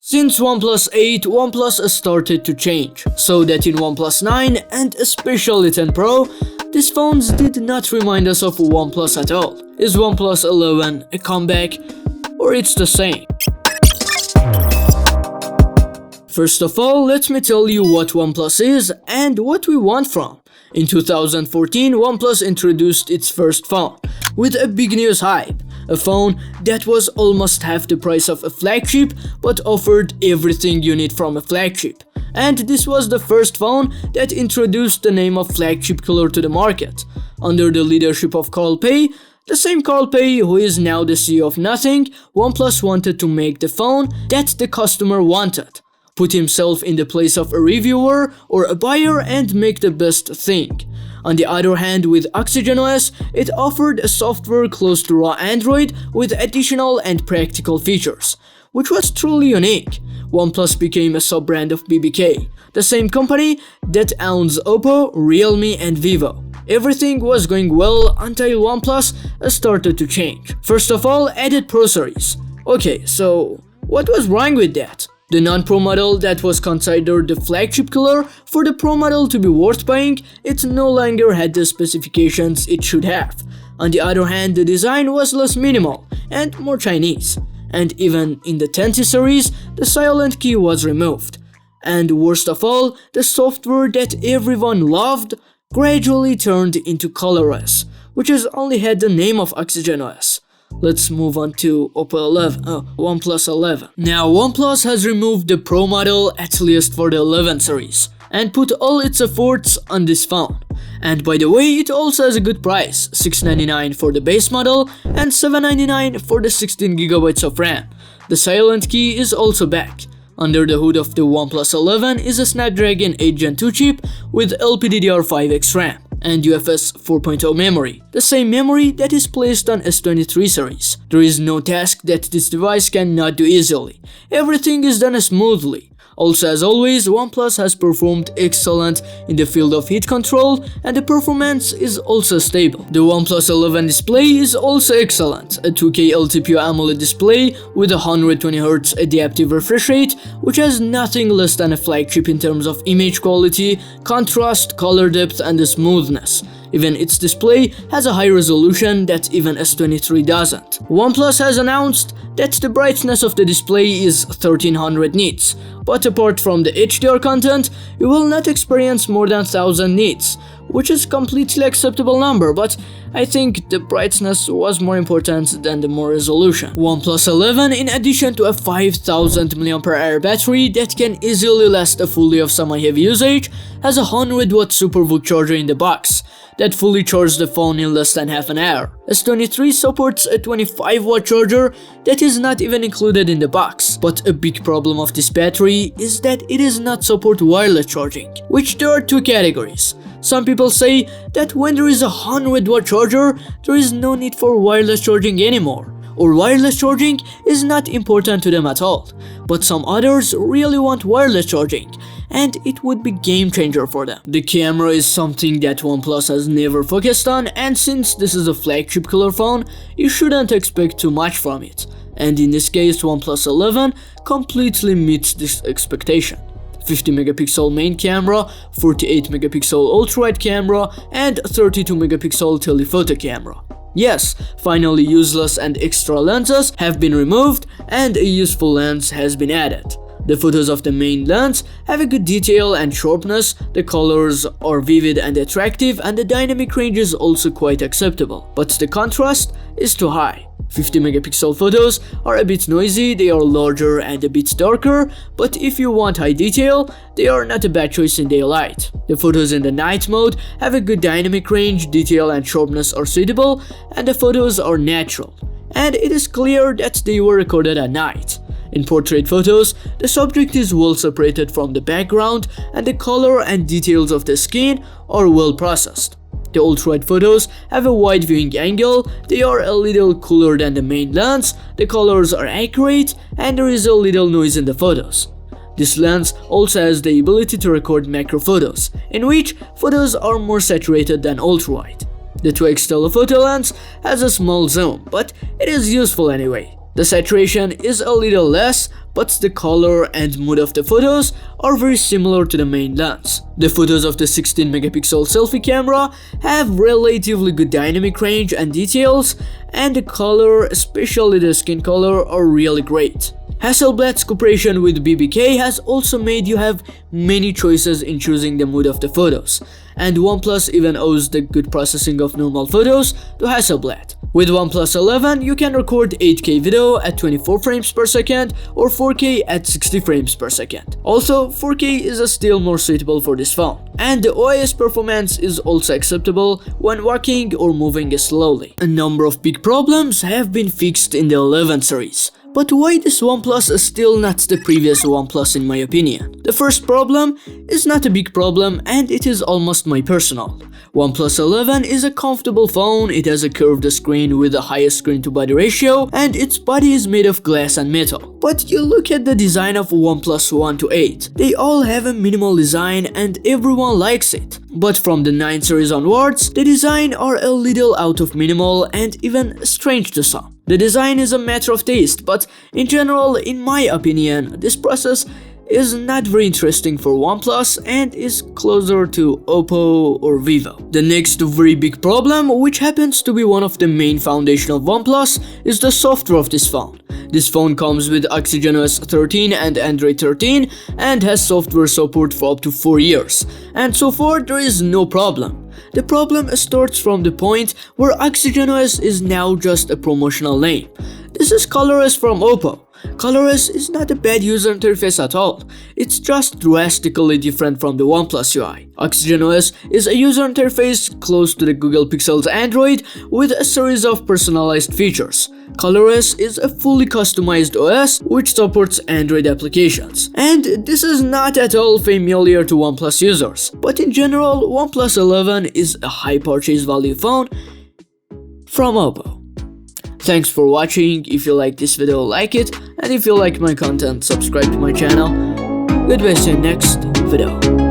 Since OnePlus 8, OnePlus started to change, so that in OnePlus 9 and especially 10 Pro, these phones did not remind us of OnePlus at all. Is OnePlus 11 a comeback, or it's the same? First of all, let me tell you what OnePlus is and what we want from. In 2014, OnePlus introduced its first phone, with a big news hype. A phone that was almost half the price of a flagship, but offered everything you need from a flagship. And this was the first phone that introduced the name of flagship killer to the market. Under the leadership of Carl Pei, the same Carl Pei who is now the CEO of Nothing, OnePlus wanted to make the phone that the customer wanted. Put himself in the place of a reviewer or a buyer and make the best thing. On the other hand, with OxygenOS, it offered a software close to raw Android with additional and practical features, which was truly unique. OnePlus became a sub-brand of BBK, the same company that owns Oppo, Realme and Vivo. Everything was going well until OnePlus started to change. First of all, added processors. Okay, so what was wrong with that? The non-Pro model that was considered the flagship killer, for the Pro model to be worth buying, it no longer had the specifications it should have. On the other hand, the design was less minimal and more Chinese. And even in the Tinsider series, the silent key was removed. And worst of all, the software that everyone loved gradually turned into colorless, which has only had the name of OxygenOS. Let's move on to OnePlus 11. Now, OnePlus has removed the Pro model, at least for the 11 series, and put all its efforts on this phone. And by the way, it also has a good price, $699 for the base model and $799 for the 16GB of RAM. The silent key is also back. Under the hood of the OnePlus 11 is a Snapdragon 8 Gen 2 chip with LPDDR5X RAM and UFS 4.0 memory, the same memory that is placed on S23 series. There is no task that this device cannot do easily. Everything is done smoothly. Also, as always, OnePlus has performed excellent in the field of heat control, and the performance is also stable. The OnePlus 11 display is also excellent, a 2K LTPO AMOLED display with a 120Hz adaptive refresh rate, which has nothing less than a flagship in terms of image quality, contrast, color depth and smoothness. Even its display has a high resolution that even S23 doesn't. OnePlus has announced that the brightness of the display is 1300 nits, but apart from the HDR content, you will not experience more than 1000 nits, which is completely acceptable number, but I think the brightness was more important than the more resolution. OnePlus 11, in addition to a 5000 mAh battery that can easily last a full day of semi-heavy usage, has a 100W SuperVOOC charger in the box that fully charges the phone in less than half an hour. S23 supports a 25W charger that is not even included in the box. But a big problem of this battery is that it does not support wireless charging, which there are two categories. Some people say that when there is a 100W charger, there is no need for wireless charging anymore, or wireless charging is not important to them at all. But some others really want wireless charging, and it would be game changer for them. The camera is something that OnePlus has never focused on, and since this is a flagship killer phone, you shouldn't expect too much from it. And in this case, OnePlus 11 completely meets this expectation. 50MP main camera, 48MP ultra-wide camera, and 32MP telephoto camera. Yes, finally useless and extra lenses have been removed and a useful lens has been added. The photos of the main lens have a good detail and sharpness, the colors are vivid and attractive, and the dynamic range is also quite acceptable. But the contrast is too high. 50MP photos are a bit noisy, they are larger and a bit darker, but if you want high detail, they are not a bad choice in daylight. The photos in the night mode have a good dynamic range, detail and sharpness are suitable, and the photos are natural. And it is clear that they were recorded at night. In portrait photos, the subject is well separated from the background and the color and details of the skin are well processed. The ultra-wide photos have a wide viewing angle, they are a little cooler than the main lens, the colors are accurate, and there is a little noise in the photos. This lens also has the ability to record macro photos, in which photos are more saturated than ultra-wide. The 2x telephoto lens has a small zoom, but it is useful anyway. The saturation is a little less, but the color and mood of the photos are very similar to the main lens. The photos of the 16 megapixel selfie camera have relatively good dynamic range and details, and the color, especially the skin color, are really great. Hasselblad's cooperation with BBK has also made you have many choices in choosing the mood of the photos, and OnePlus even owes the good processing of normal photos to Hasselblad. With OnePlus 11, you can record 8K video at 24 frames per second or 4K at 60 frames per second. Also, 4K is still more suitable for this phone, and the OIS performance is also acceptable when walking or moving slowly. A number of big problems have been fixed in the 11 series. But why this OnePlus is still not the previous OnePlus in my opinion? The first problem is not a big problem, and it is almost my personal. OnePlus 11 is a comfortable phone, it has a curved screen with a high screen to body ratio, and its body is made of glass and metal. But you look at the design of OnePlus 1 to 8, they all have a minimal design and everyone likes it. But from the 9 series onwards, the design are a little out of minimal and even strange to some. The design is a matter of taste, but in general, in my opinion, this process is not very interesting for OnePlus and is closer to Oppo or Vivo. The next very big problem, which happens to be one of the main foundation of OnePlus, is the software of this phone. This phone comes with OxygenOS 13 and Android 13 and has software support for up to 4 years, and so far there is no problem. The problem starts from the point where OxygenOS is now just a promotional name. This is ColorOS from Oppo. ColorOS is not a bad user interface at all, it's just drastically different from the OnePlus UI. OxygenOS is a user interface close to the Google Pixel's Android with a series of personalized features. ColorOS is a fully customized OS which supports Android applications. And this is not at all familiar to OnePlus users, but in general, OnePlus 11 is a high purchase value phone from Oppo. Thanks for watching. If you like this video, like it, and if you like my content, subscribe to my channel. Goodbye, see you next video.